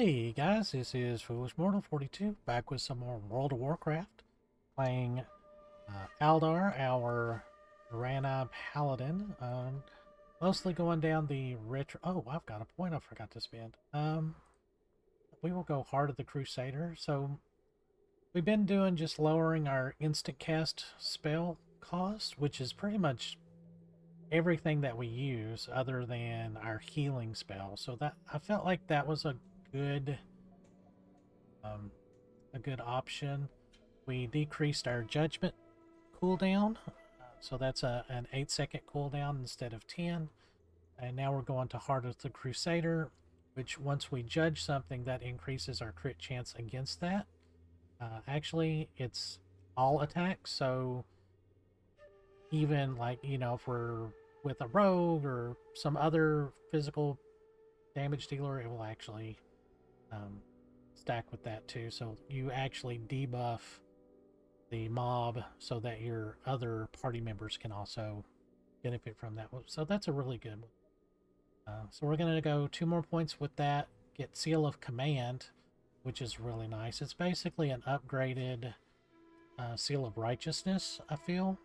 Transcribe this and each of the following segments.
Hey guys, this is Foolish Mortal 42 back with some more World of Warcraft, playing Aldar, our Draenei Paladin. Mostly going down the retro. Oh, I've got a point I forgot to spend. We will go Heart of the Crusader. So we've been doing just lowering our instant cast spell cost, which is pretty much everything that we use other than our healing spell. So that I felt like that was good um, a good option. We decreased our judgment cooldown, so that's an 8-second cooldown instead of 10. And now we're going to Heart of the Crusader, which once we judge something, that increases our crit chance against that. Actually, it's all attacks, so even like, if we're with a rogue or some other physical damage dealer, it will actually stack with that too. So you actually debuff the mob so that your other party members can also benefit from that. So that's a really good one. So we're going to go 2 more points with that, get Seal of Command, which is really nice. It's basically an upgraded Seal of Righteousness, I feel.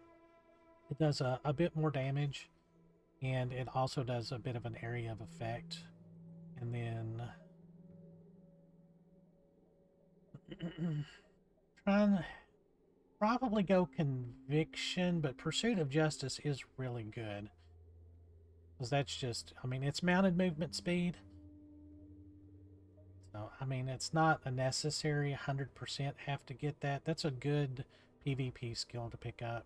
It does a bit more damage, and it also does a bit of an area of effect. And then trying probably go Conviction, but Pursuit of Justice is really good. Because that's just, it's mounted movement speed. So, it's not a necessary 100% have to get that. That's a good PvP skill to pick up.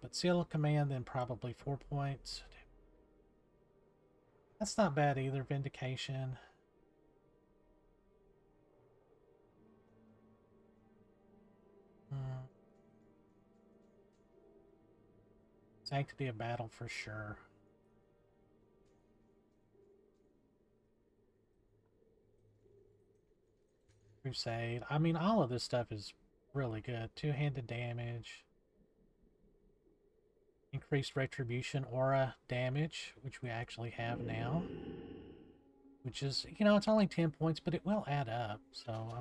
But Seal of Command, then probably 4 points. That's not bad either. Vindication. Sanctity of Battle for sure. Crusade. All of this stuff is really good. Two-handed damage. Increased Retribution Aura damage, which we actually have now. Which is, it's only 10 points, but it will add up. So,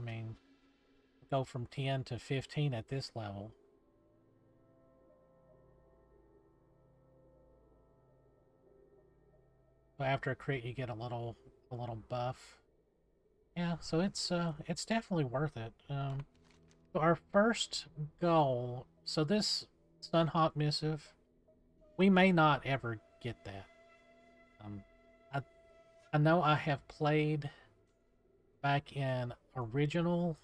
go from 10 to 15 at this level. So after a crit, you get a little buff. Yeah, so it's definitely worth it. So our first goal. So this Sunhawk missive, we may not ever get that. I I know I have played back in original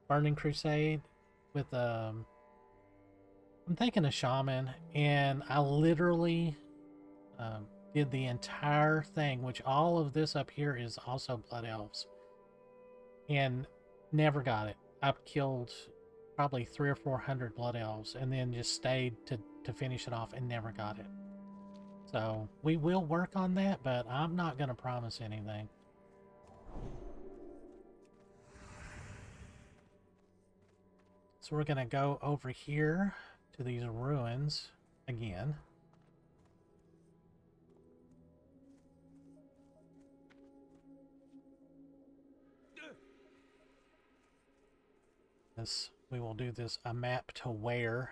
Burning Crusade with I'm thinking a shaman, and I literally did the entire thing, which all of this up here is also Blood Elves, and never got it. I've killed probably 300 or 400 Blood Elves, and then just stayed to finish it off and never got it. So we will work on that, but I'm not going to promise anything. So we're going to go over here to these ruins again. We will do this a map to where.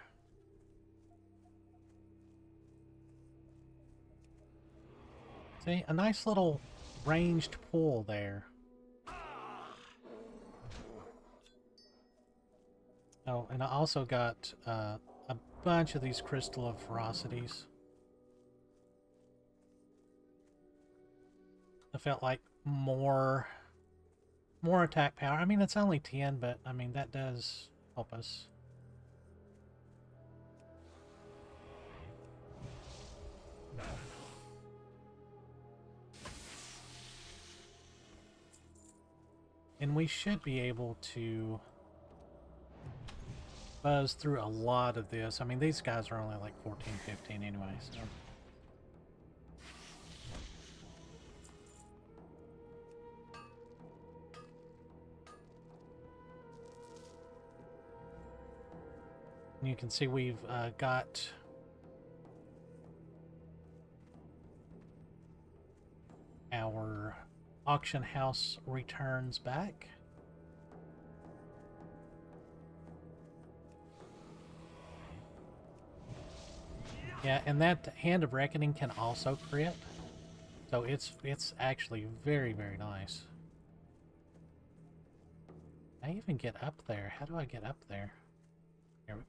See, a nice little ranged pool there. Oh, and I also got a bunch of these Crystal of Ferocities. I felt like more attack power. It's only 10, but that does help us. And we should be able to buzz through a lot of this. These guys are only like 14, 15 anyway, so. You can see we've our auction house returns back. Yeah, and that Hand of Reckoning can also crit. So it's actually very, very nice. I even get up there. How do I get up there? Here we go.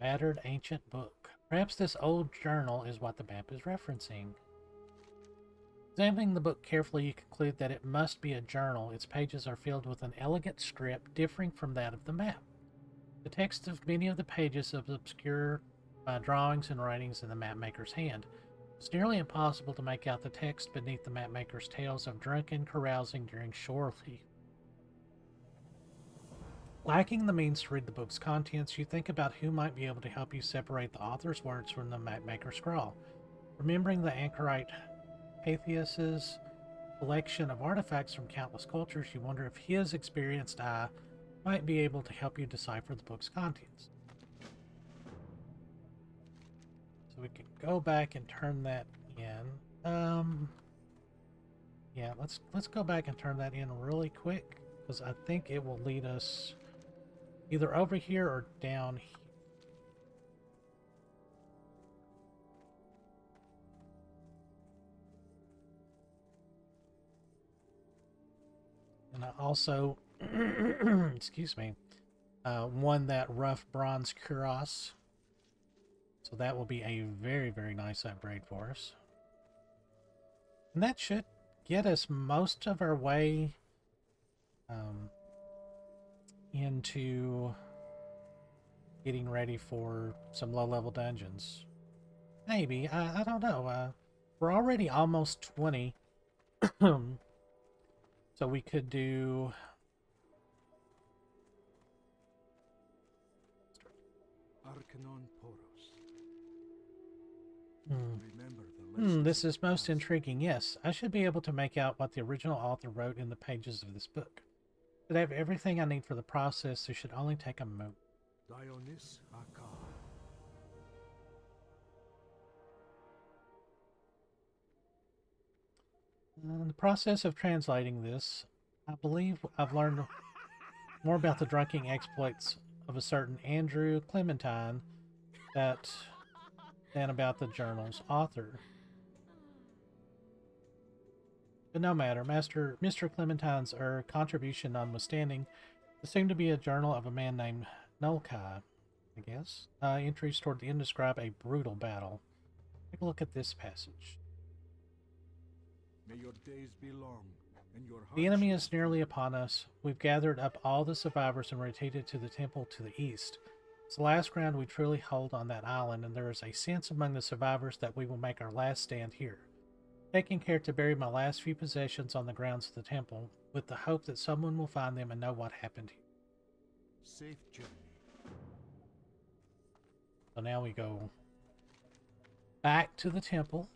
Battered ancient book. Perhaps this old journal is what the map is referencing. Examining the book carefully, you conclude that it must be a journal. Its pages are filled with an elegant script differing from that of the map. The text of many of the pages is obscured by drawings and writings in the mapmaker's hand. It's nearly impossible to make out the text beneath the mapmaker's tales of drunken carousing during shore leave. Lacking the means to read the book's contents, you think about who might be able to help you separate the author's words from the mapmaker's scrawl. Remembering the anchorite Patheus's collection of artifacts from countless cultures, you wonder if his experienced eye might be able to help you decipher the book's contents. So we can go back and turn that in. Yeah, let's go back and turn that in really quick, because I think it will lead us either over here or down here. And I also, excuse me, won that rough bronze cuirass. So that will be a very, very nice upgrade for us. And that should get us most of our way into getting ready for some low-level dungeons. Maybe. I don't know. We're already almost 20. So we could do... This is most intriguing. Yes, I should be able to make out what the original author wrote in the pages of this book. Should have everything I need for the process. This should only take a moment. In the process of translating this, I believe I've learned more about the drunken exploits of a certain Andrew Clementine than about the journal's author. But no matter, Mr. Clementine's contribution notwithstanding, there seemed to be a journal of a man named Nulkai, I guess. Entries toward the end describe a brutal battle. Take a look at this passage. May your days be long, and your The enemy is nearly upon us. We've gathered up all the survivors and rotated to the temple to the east. It's the last ground we truly hold on that island, and there is a sense among the survivors that we will make our last stand here. Taking care to bury my last few possessions on the grounds of the temple, with the hope that someone will find them and know what happened here. Safe journey. So now we go back to the temple.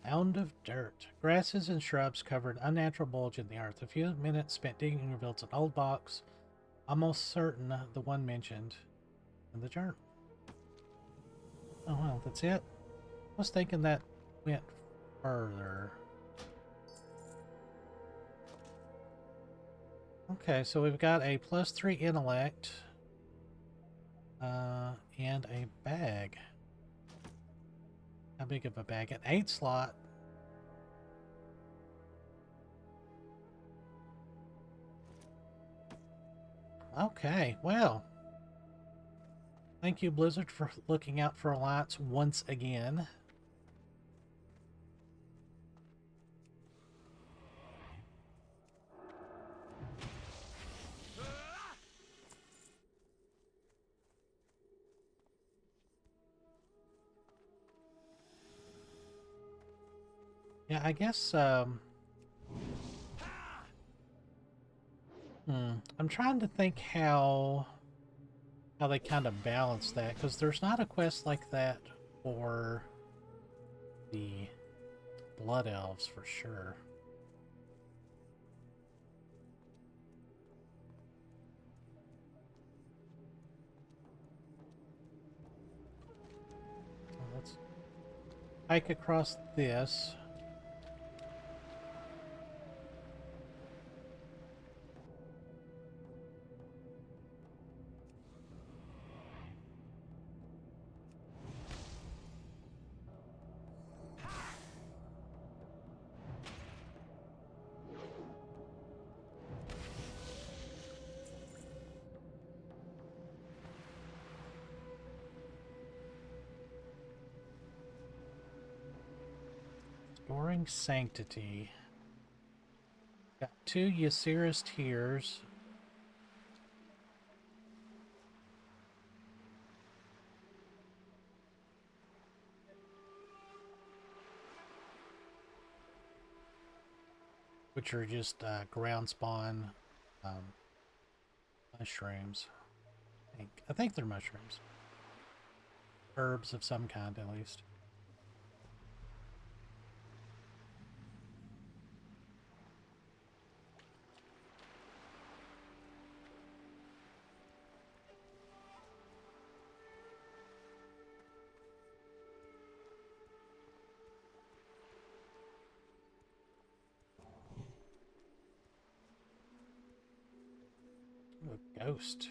Mound of dirt. Grasses and shrubs covered an unnatural bulge in the earth. A few minutes spent digging reveals an old box, almost certain the one mentioned in the journal. Oh well, that's it. I was thinking that went further. Okay, so we've got a +3 intellect and a bag. How big of a bag? An 8 slot. Okay, well. Thank you, Blizzard, for looking out for Alliance once again. Yeah, I guess, I'm trying to think how they kind of balance that, because there's not a quest like that for the Blood Elves for sure. Let's hike across this. Restoring Sanctity. Got 2 Ysir's Tears. Which are just ground spawn mushrooms. I think they're mushrooms. Herbs of some kind, at least. Ooh, a ghost.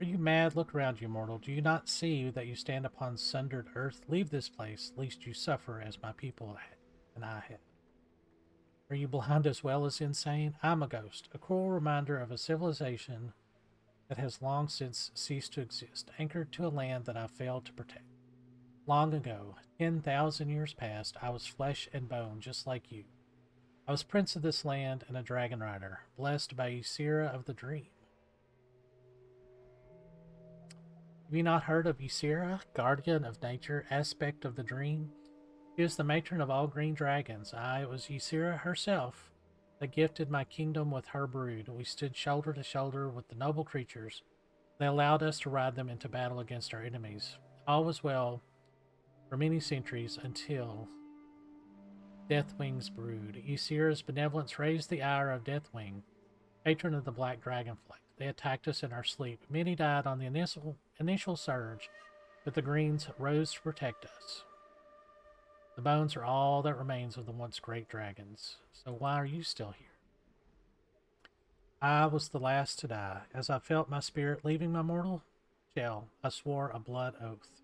Are you mad? Look around you, mortal. Do you not see that you stand upon sundered earth? Leave this place, lest you suffer as my people and I have. Are you blind as well as insane? I'm a ghost, a cruel reminder of a civilization that has long since ceased to exist, anchored to a land that I failed to protect. Long ago, 10,000 years past, I was flesh and bone, just like you. I was prince of this land and a dragon rider, blessed by Ysira of the Dream. Have you not heard of Ysira, guardian of nature, aspect of the dream? She is the matron of all green dragons. It was Ysira herself that gifted my kingdom with her brood. We stood shoulder to shoulder with the noble creatures. They allowed us to ride them into battle against our enemies. All was well for many centuries until Deathwing's brood. Ysira's benevolence raised the ire of Deathwing, patron of the Black Dragonflight. They attacked us in our sleep. Many died on the initial surge, but the Greens rose to protect us. The bones are all that remains of the once great dragons. So why are you still here? I was the last to die. As I felt my spirit leaving my mortal shell, I swore a blood oath.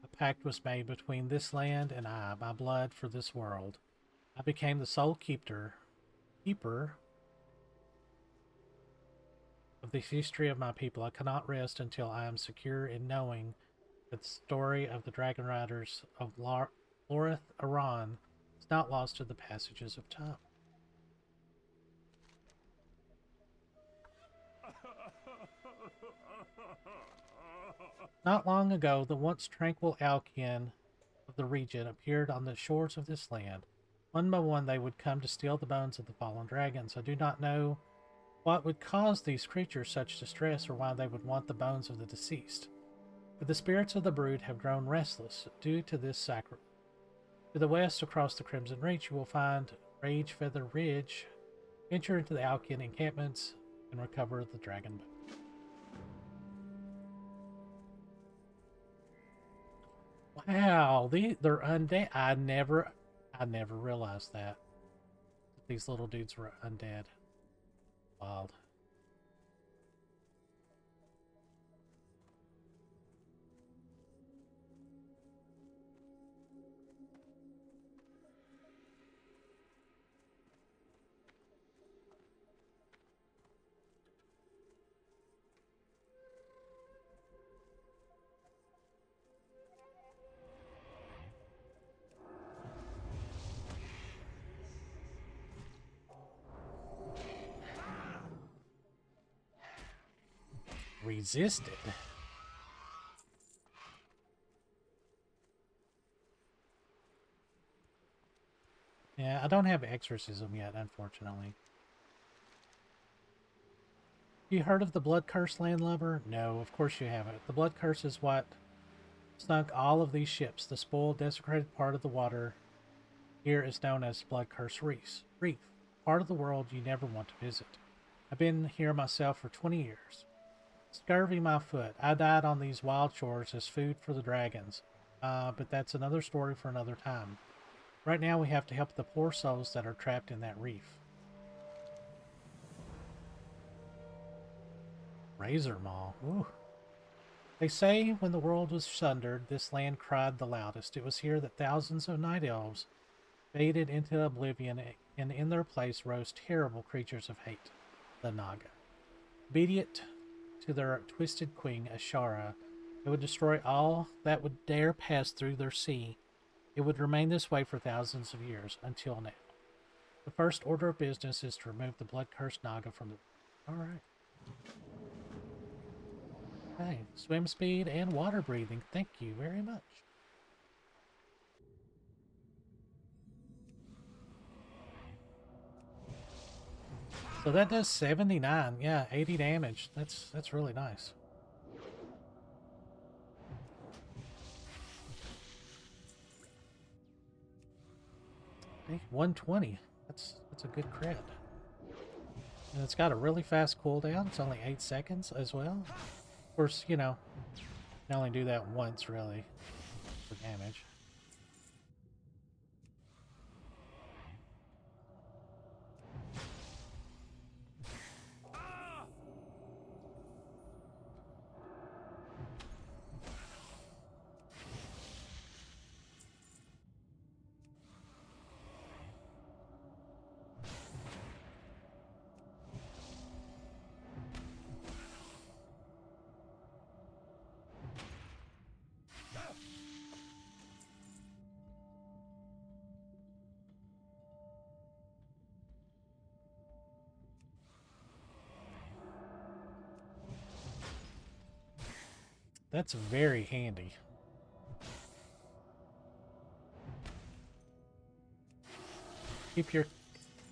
A pact was made between this land and I, my blood for this world. I became the sole keeper of the history of my people. I cannot rest until I am secure in knowing that the story of the Dragon Riders of Lorith Aran is not lost to the passages of time. Not long ago, the once tranquil Alkian of the region appeared on the shores of this land. One by one, they would come to steal the bones of the fallen dragons. I do not know what would cause these creatures such distress or why they would want the bones of the deceased. But the spirits of the brood have grown restless due to this sacrilege. To the west, across the Crimson Reach, you will find Ragefeather Ridge. Venture into the Alkian encampments and recover the dragon bone. Wow, they're undead. I never realized that these little dudes were undead. Wild. Resisted. Yeah, I don't have exorcism yet, unfortunately. You heard of the Blood Curse, landlubber? No, of course you haven't. The Blood Curse is what sunk all of these ships. The spoiled, desecrated part of the water here is known as Blood Curse Reef, part of the world you never want to visit. I've been here myself for 20 years. Scurvy my foot. I died on these wild shores as food for the dragons. But that's another story for another time. Right now we have to help the poor souls that are trapped in that reef. Razor Maw. Ooh. They say when the world was sundered, this land cried the loudest. It was here that thousands of night elves faded into oblivion, and in their place rose terrible creatures of hate, the Naga. Obedient to their twisted queen, Ashara, it would destroy all that would dare pass through their sea. It would remain this way for thousands of years, until now. The first order of business is to remove the blood-cursed Naga from the... Alright. Okay, swim speed and water breathing. Thank you very much. So that does 79. Yeah, 80 damage. That's really nice. Okay, 120. That's a good crit. And it's got a really fast cooldown. It's only 8 seconds as well. Of course, you know, you can only do that once, really, for damage. That's very handy. If you're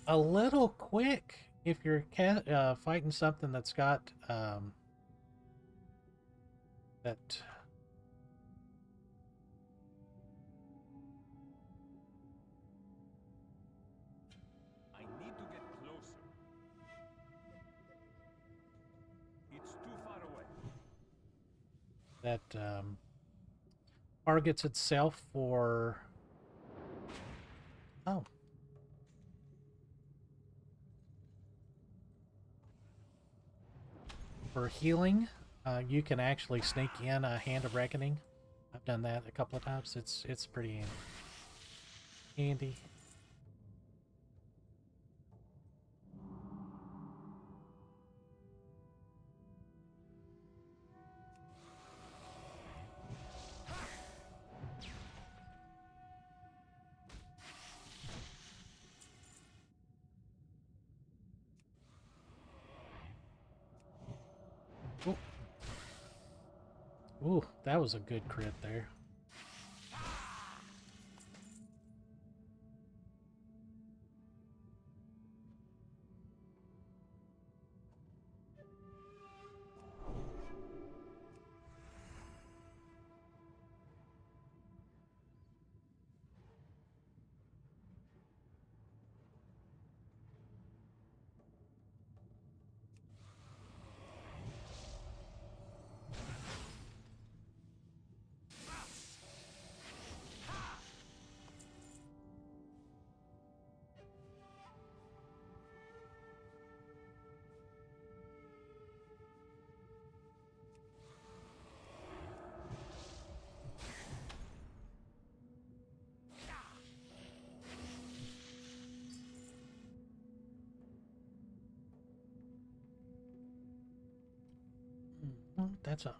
a little quick, if you're fighting something that's got that I need to get closer. It's too far away. that targets itself for for healing, you can actually sneak in a Hand of Reckoning. I've done that a couple of times. It's pretty handy. Ooh. Ooh, that was a good crit there. That's a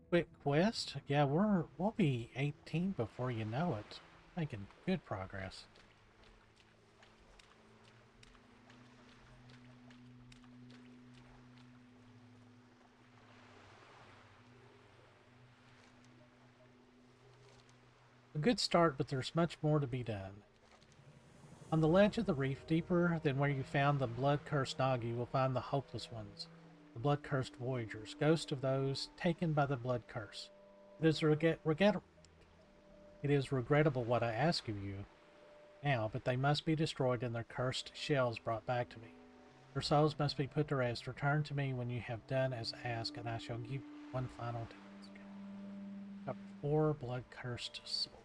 quick quest. Yeah, we'll be 18 before you know it. Making good progress. A good start, but there's much more to be done. On the ledge of the reef, deeper than where you found the blood-cursed Naga, you will find the hopeless ones, the blood-cursed voyagers, ghosts of those taken by the blood curse. It is regrettable what I ask of you now, but they must be destroyed and their cursed shells brought back to me. Their souls must be put to rest. Return to me when you have done as asked, and I shall give you one final task. Got 4 blood-cursed souls.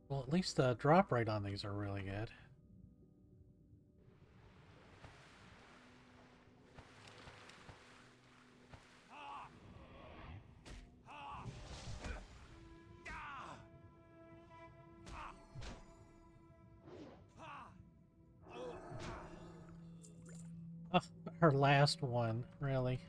Well, at least the drop rate on these are really good. Oh, her last one, really.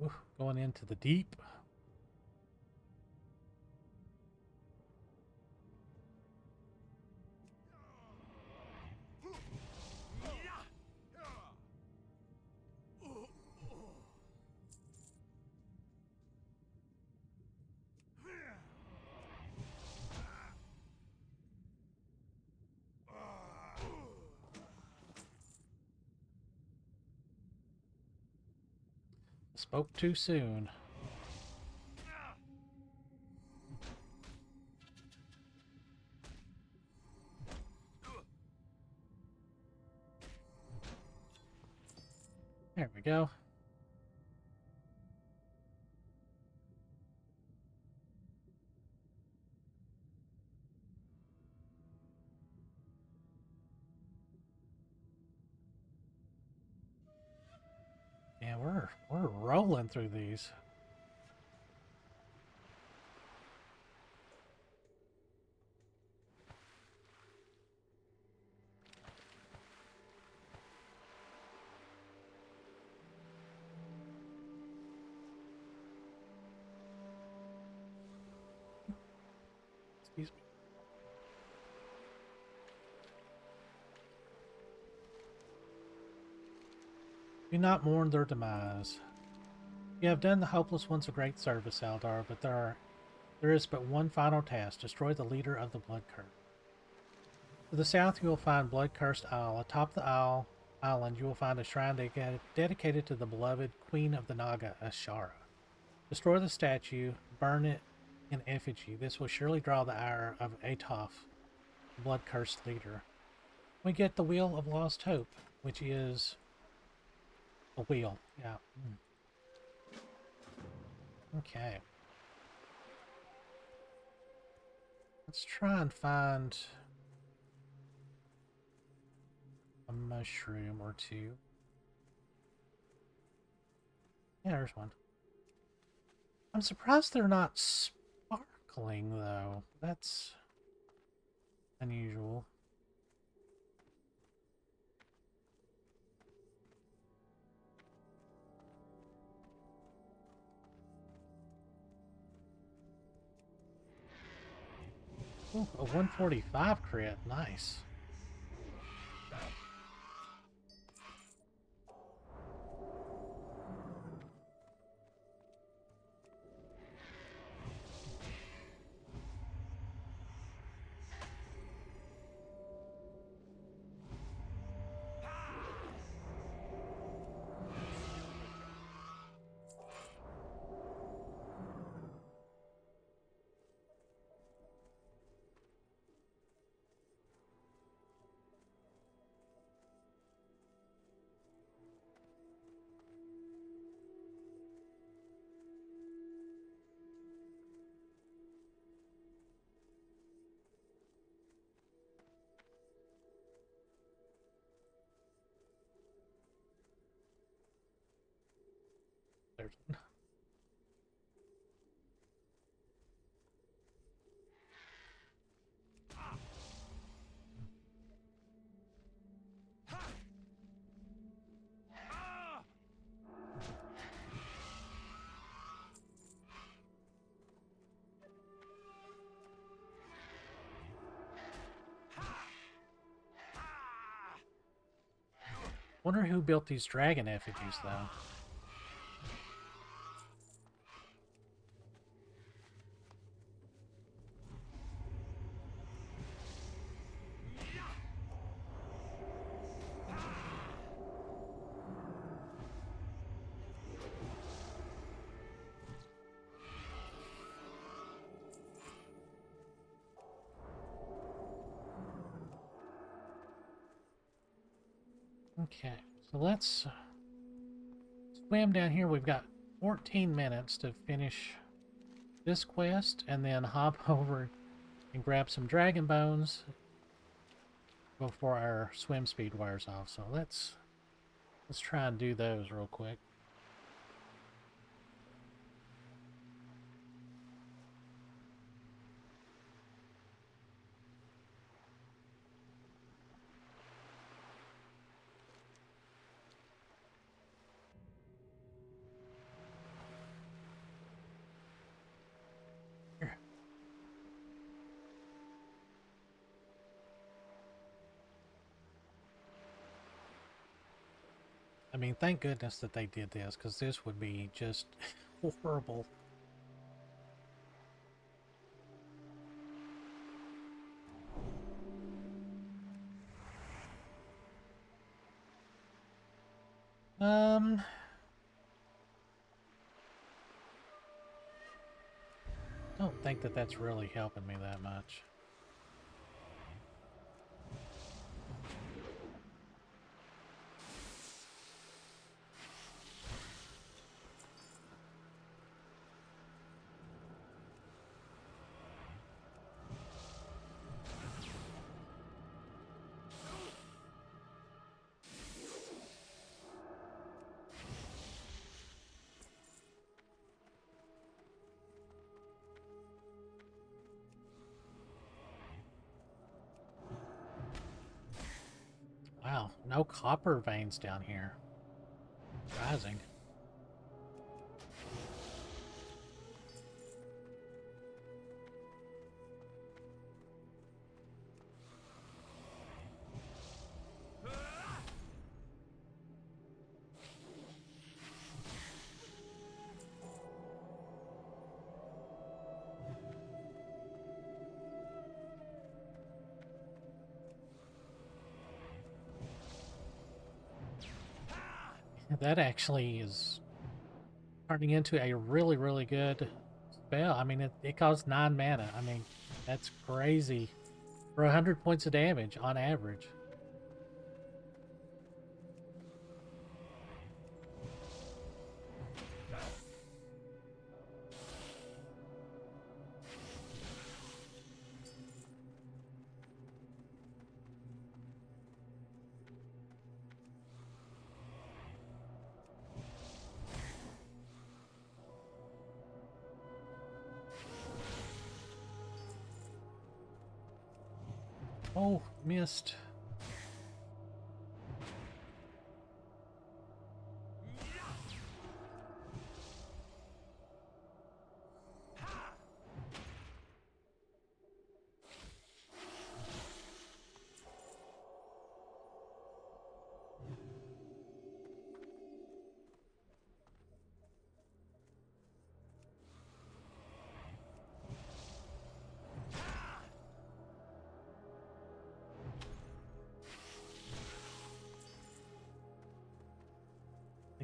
Ooh, going into the deep. Spoke too soon. There we go. Yeah, we're rolling through these. Excuse me. Do not mourn their demise. You have done the hopeless ones a great service, Aldar, but there is but one final task: destroy the leader of the blood curse. To the south, you will find Blood-Cursed Isle. Atop the island, you will find a shrine dedicated to the beloved Queen of the Naga, Ashara. Destroy the statue, burn it in effigy. This will surely draw the ire of Atof, the blood-cursed leader. We get the Wheel of Lost Hope, which is a wheel. Yeah. Okay. Let's try and find a mushroom or two. Yeah, there's one. I'm surprised they're not sparkling, though. That's unusual. Ooh, a 145 crit. Nice. There's Wonder who built these dragon effigies, though. Okay, so let's swim down here. We've got 14 minutes to finish this quest, and then hop over and grab some dragon bones before our swim speed wears off. So let's try and do those real quick. I mean, thank goodness that they did this, because this would be just horrible. Don't think that that's really helping me that much. Wow, no copper veins down here. Surprising. That actually is turning into a really, really good spell. I mean, it costs 9 mana. I mean, that's crazy for 100 points of damage on average. Oh, missed.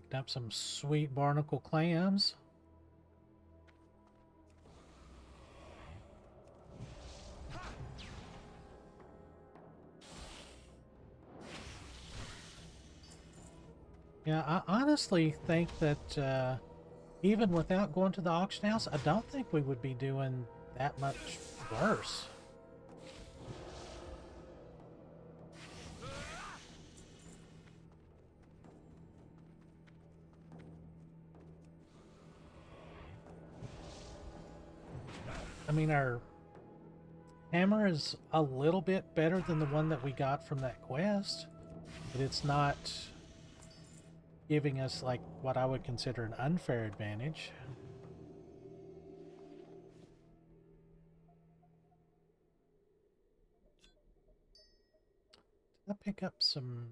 Picked up some sweet barnacle clams. Yeah, I honestly think that even without going to the auction house, I don't think we would be doing that much worse. I mean, our hammer is a little bit better than the one that we got from that quest, but it's not giving us like what I would consider an unfair advantage. Did I pick up some?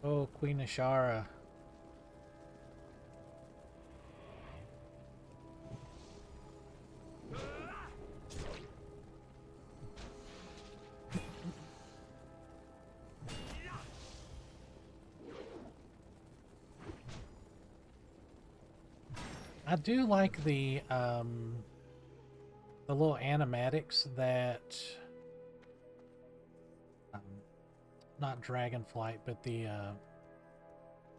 Oh, Queen Ashara. I do like the little animatics that not Dragonflight, but the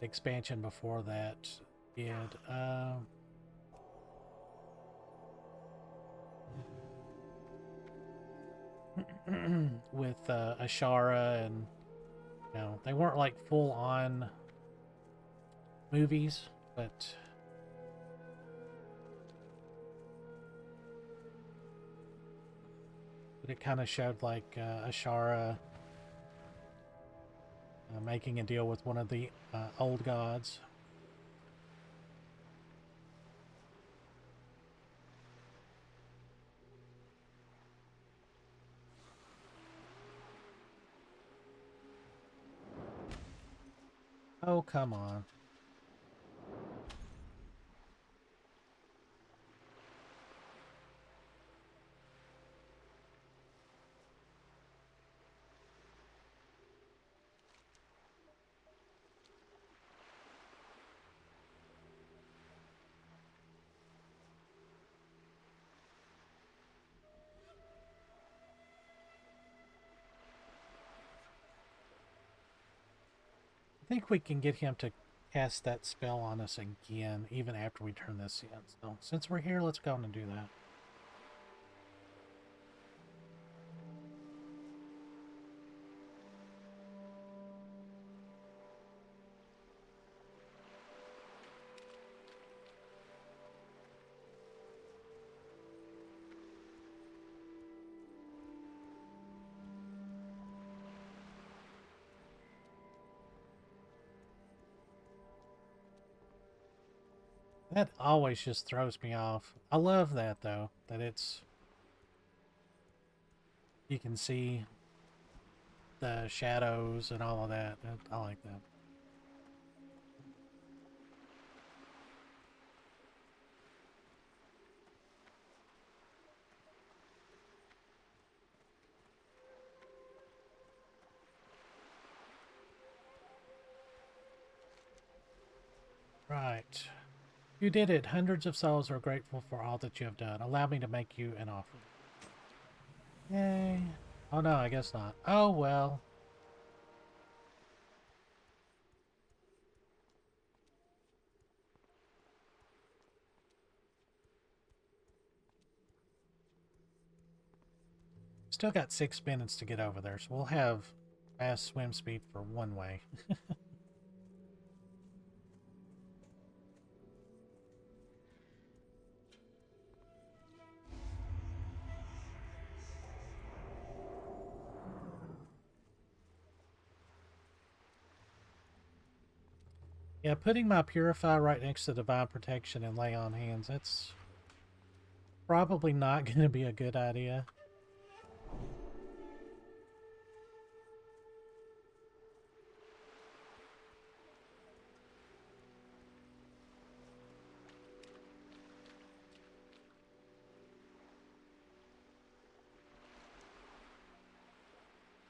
expansion before that did. With Ashara, and you know, they weren't like full on movies, but it kind of showed like Ashara making a deal with one of the old gods. Oh, come on. I think we can get him to cast that spell on us again, even after we turn this in. So, since we're here, let's go on and do that. That always just throws me off. I love that, though, that it's... You can see the shadows and all of that. I like that. Right. You did it. Hundreds of souls are grateful for all that you have done. Allow me to make you an offer. Yay. Oh no, I guess not. Oh well. Still got 6 minutes to get over there, so we'll have fast swim speed for one way. Yeah, putting my Purify right next to Divine Protection and Lay on Hands, that's probably not going to be a good idea.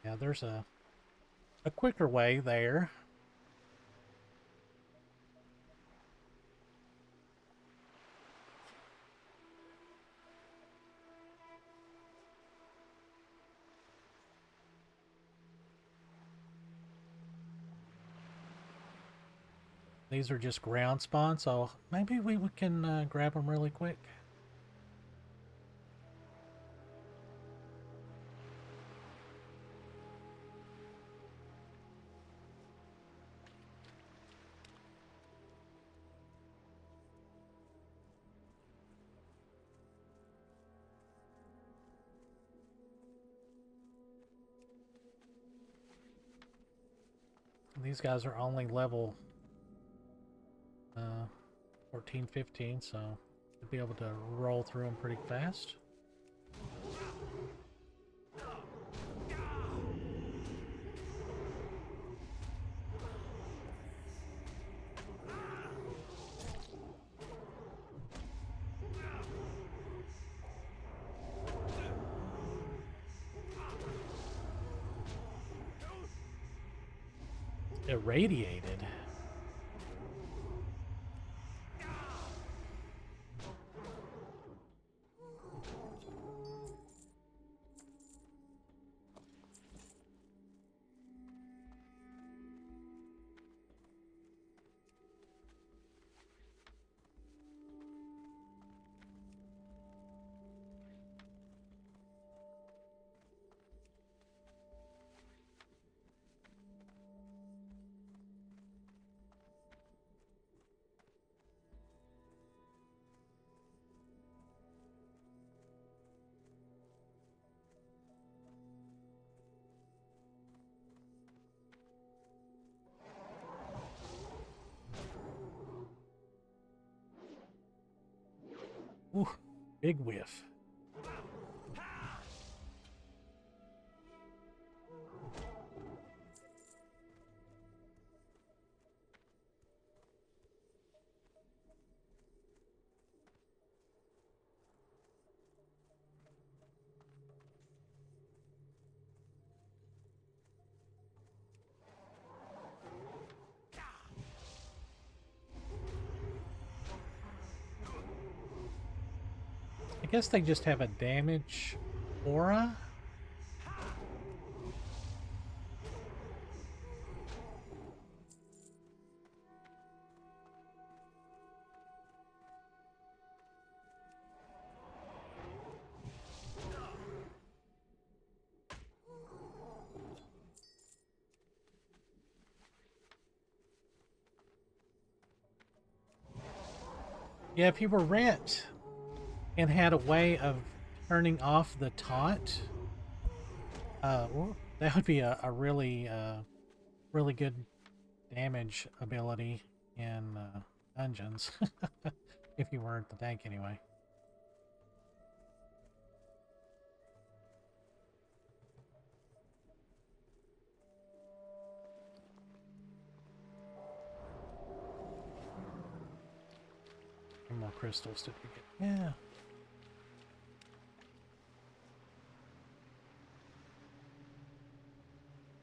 Yeah, there's a quicker way there. These are just ground spawns, so maybe we can grab them really quick. These guys are only level 14, 15, so we'll be able to roll through them pretty fast. Irradiated. Ooh, big whiff. I guess they just have a damage aura. Yeah, if you were Ret and had a way of turning off the taunt, well, that would be a really, really good damage ability in dungeons. If you weren't the tank, anyway. How many more crystals did we get? Yeah.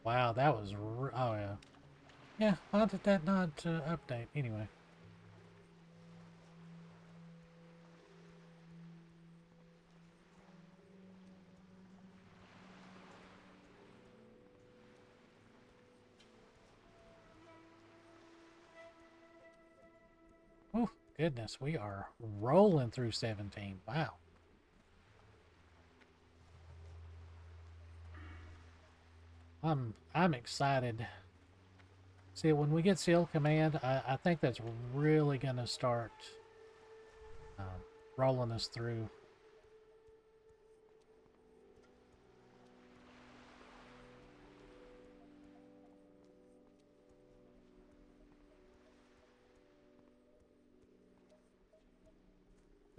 Wow, that was... oh, yeah. Yeah, why did that not update? Anyway. Oh, goodness, we are rolling through 17. Wow. I'm excited. See, when we get Seal Command, I think that's really going to start rolling us through.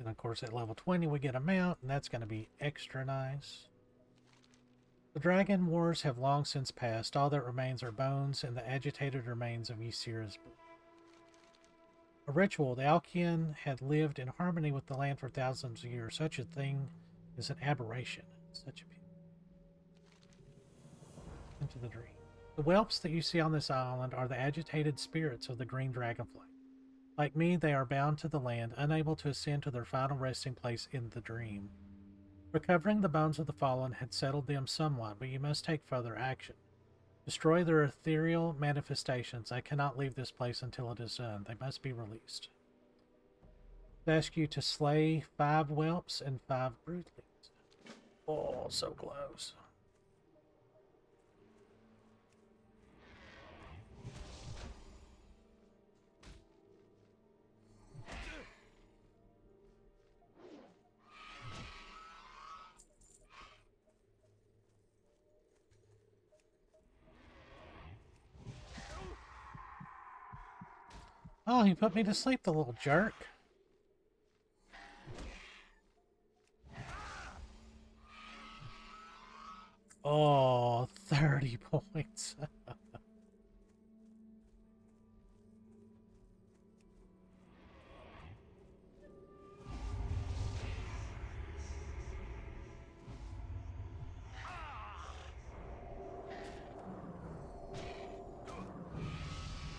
And of course, at level 20, we get a mount, and that's going to be extra nice. The dragon wars have long since passed. All that remains are bones and the agitated remains of Ysira's blood. A ritual. The Alkian had lived in harmony with the land for thousands of years. Such a thing is an aberration. Such a into the dream. The whelps that you see on this island are the agitated spirits of the green dragonfly. Like me, they are bound to the land, unable to ascend to their final resting place in the dream. Recovering the bones of the fallen had settled them somewhat, but you must take further action. Destroy their ethereal manifestations. I cannot leave this place until it is done. They must be released. I ask you to slay 5 whelps and 5 broodlings. Oh, so close. Oh, he put me to sleep, the little jerk. Oh, 30 points.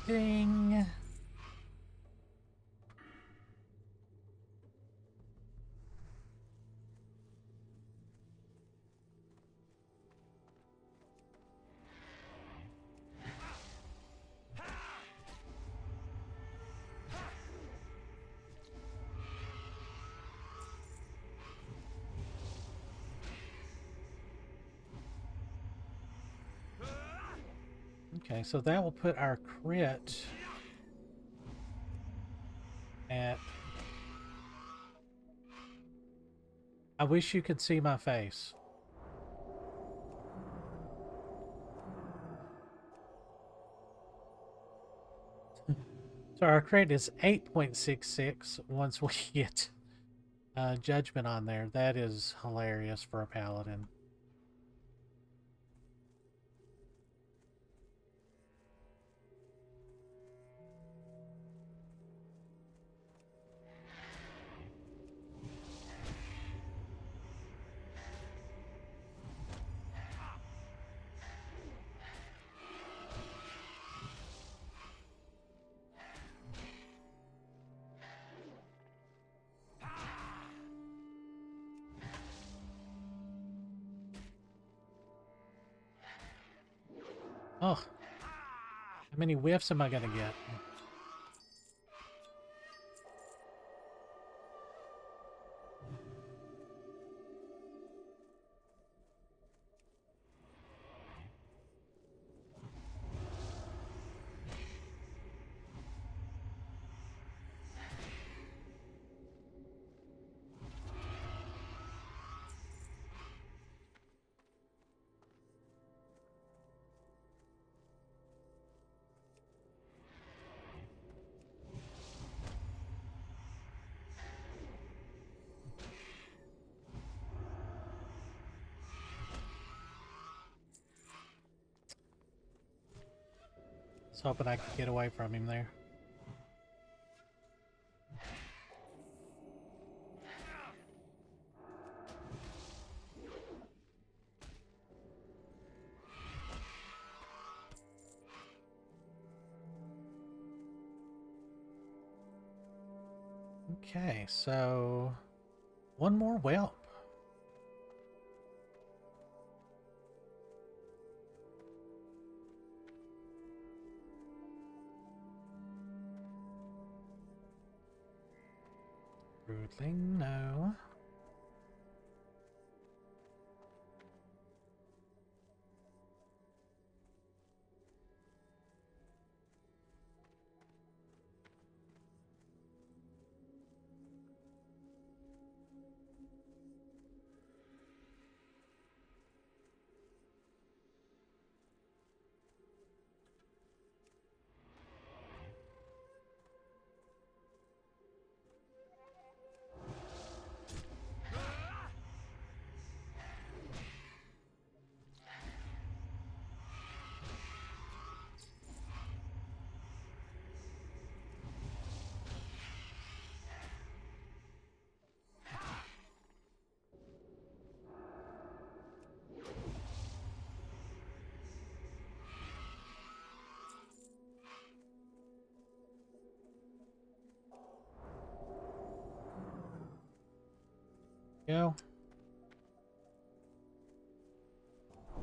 Ding. Okay, so that will put our crit at... I wish you could see my face. So our crit is 8.66 once we get Judgment on there. That is hilarious for a Paladin. Oh, how many whiffs am I gonna get? I was hoping I could get away from him there. Okay, so one more whelp. Broodling, no. Go. I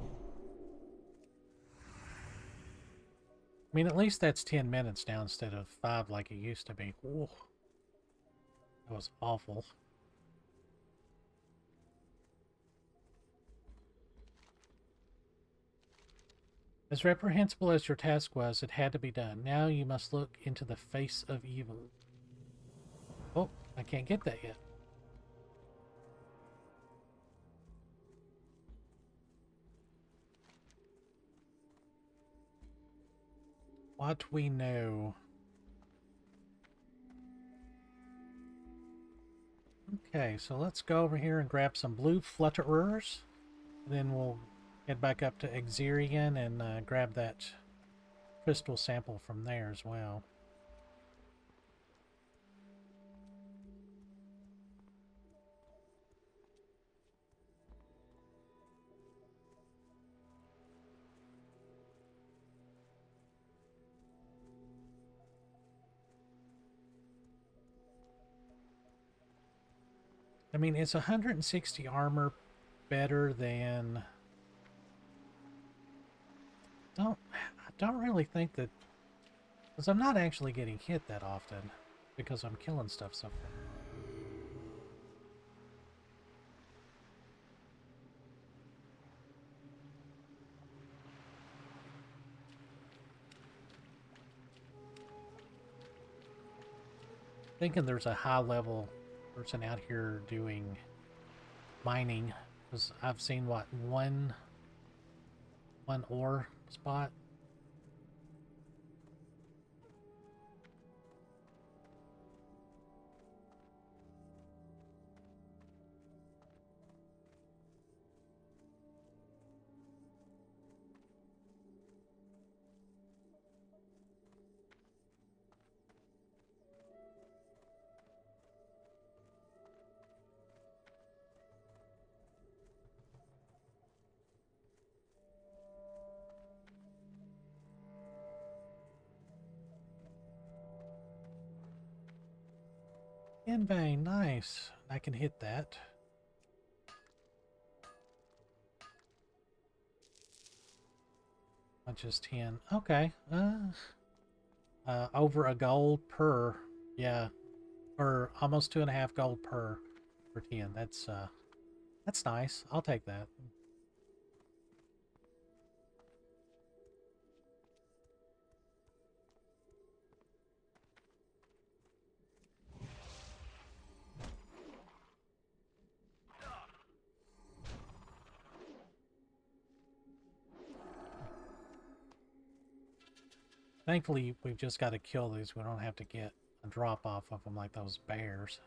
mean, at least that's 10 minutes now instead of 5 like it used to be. Ooh, that was awful. As reprehensible as your task was, it had to be done. Now you must look into the face of evil. Oh, I can't get that yet. What we know. Okay, so let's go over here and grab some blue flutterers. Then we'll head back up to Exirian and grab that crystal sample from there as well. I mean, is 160 armor better than... I don't really think that... Because I'm not actually getting hit that often. Because I'm killing stuff so far. Thinking there's a high level person out here doing mining, because I've seen what, one ore spot. In vain, nice. I can hit that. Not just 10. Okay. Over a gold per. Yeah. Or almost 2.5 gold per 10. That's nice. I'll take that. Thankfully, we've just got to kill these. We don't have to get a drop off of them like those bears.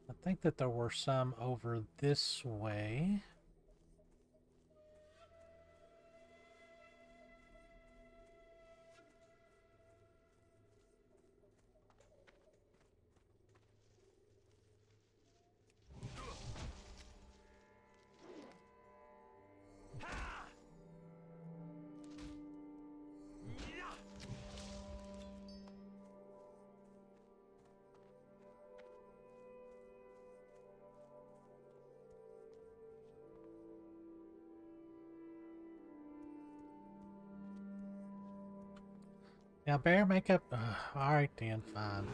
I think that there were some over this way. Now, bear makeup. Alright, then, fine.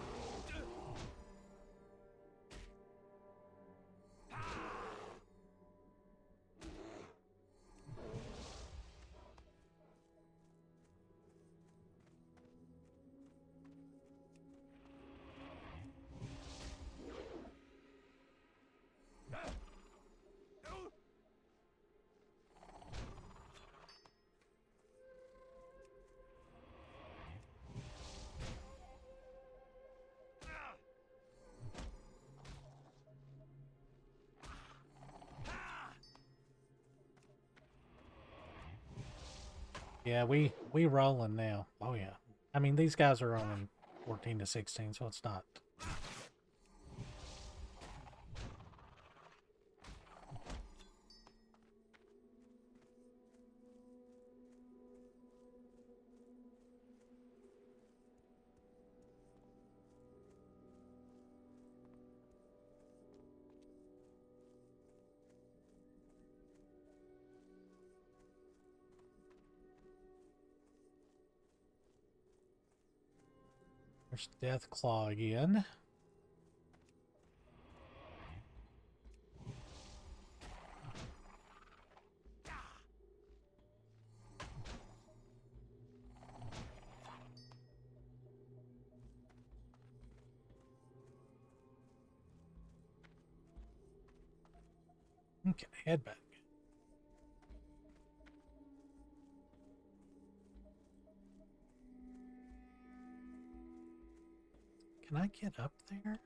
Yeah, we rolling now. Oh yeah. I mean, these guys are only 14 to 16, so it's not. There's Deathclaw again. Okay, head back. Can I get up there?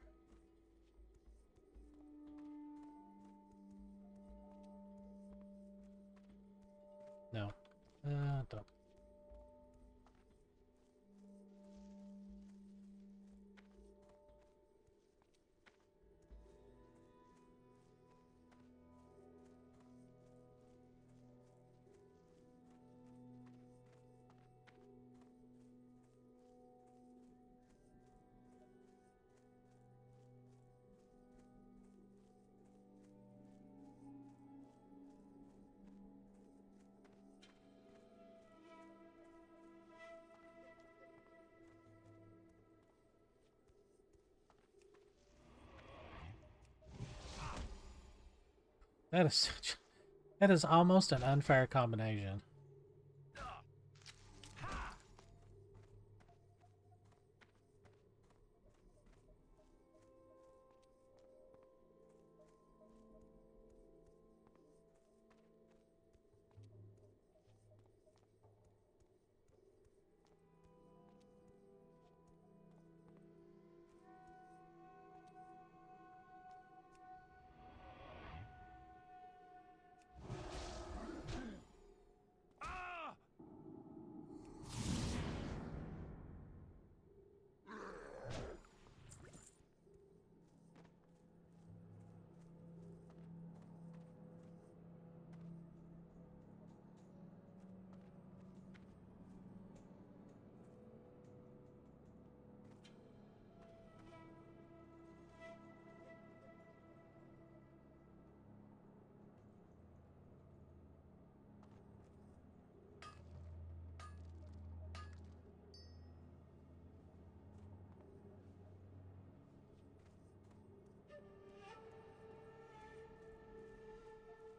No. Don't. That is such. That is almost an unfair combination.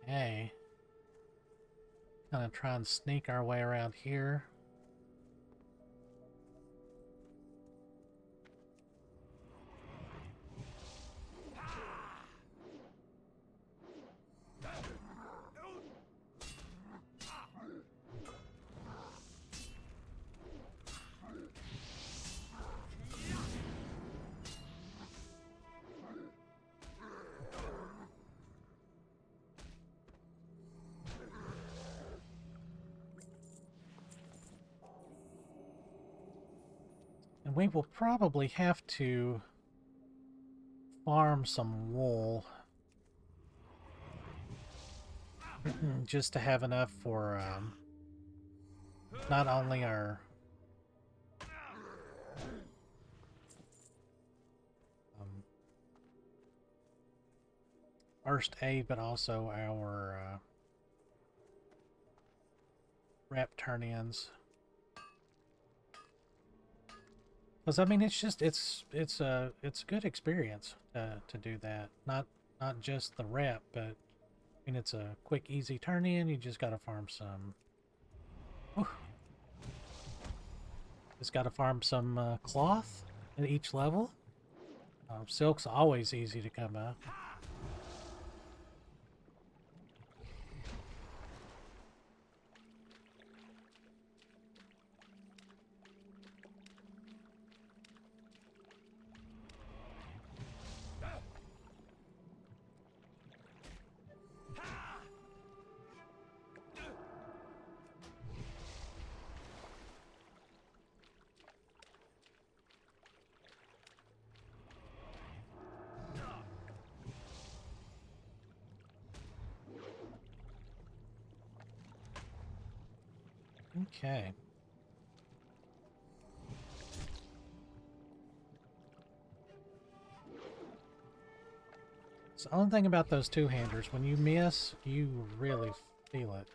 Hey. Gonna try and sneak our way around here. And we will probably have to farm some wool just to have enough for not only our first aid, but also our rep turn-ins. Because I mean, it's just it's a good experience to do that. Not just the rep, but I mean it's a quick, easy turn in. You just gotta farm some. Whew. Just gotta farm some cloth at each level. Silk's always easy to come by. Okay. So the only thing about those two-handers, when you miss, you really feel it.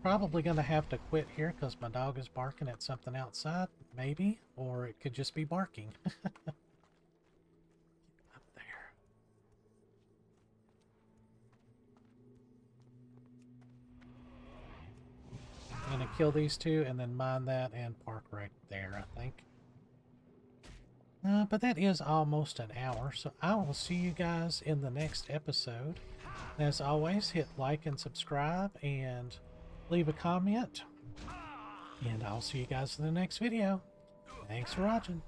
probably going to have to quit here because my dog is barking at something outside, maybe, or it could just be barking. Up there. I'm going to kill these two and then mine that and park right there, I think. But that is almost an hour, so I will see you guys in the next episode. As always, hit like and subscribe and leave a comment. And I'll see you guys in the next video. Thanks for watching.